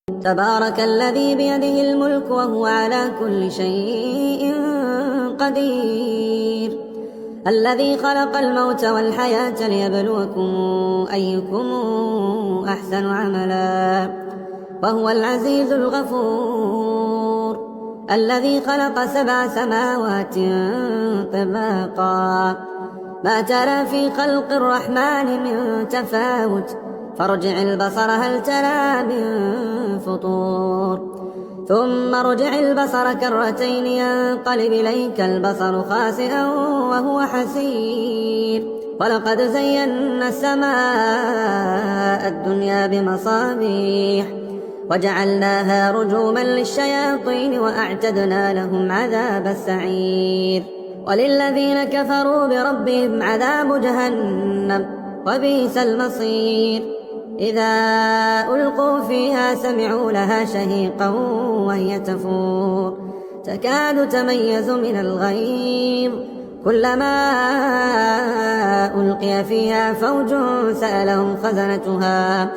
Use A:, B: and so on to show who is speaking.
A: تبارك الذي بيده الملك وهو على كل شيء قدير الذي خلق الموت والحياة ليبلوكم أيكم أحسن عملا وهو العزيز الغفور الذي خلق 7 سماوات طباقا ما ترى في خلق الرحمن من تفاوت فارجع البصر هل ترى من فطور ثم ارجع البصر كرتين ينقلب إليك البصر خاسئا وهو حسير ولقد زينا السماء الدنيا بمصابيح وجعلناها رجوما للشياطين وأعتدنا لهم عذاب السعير وللذين كفروا بربهم عذاب جهنم وبئس المصير إذا ألقوا فيها سمعوا لها شهيقا وهي تفور تكاد تميز من الغيظ كلما ألقي فيها فوج سألهم خزنتها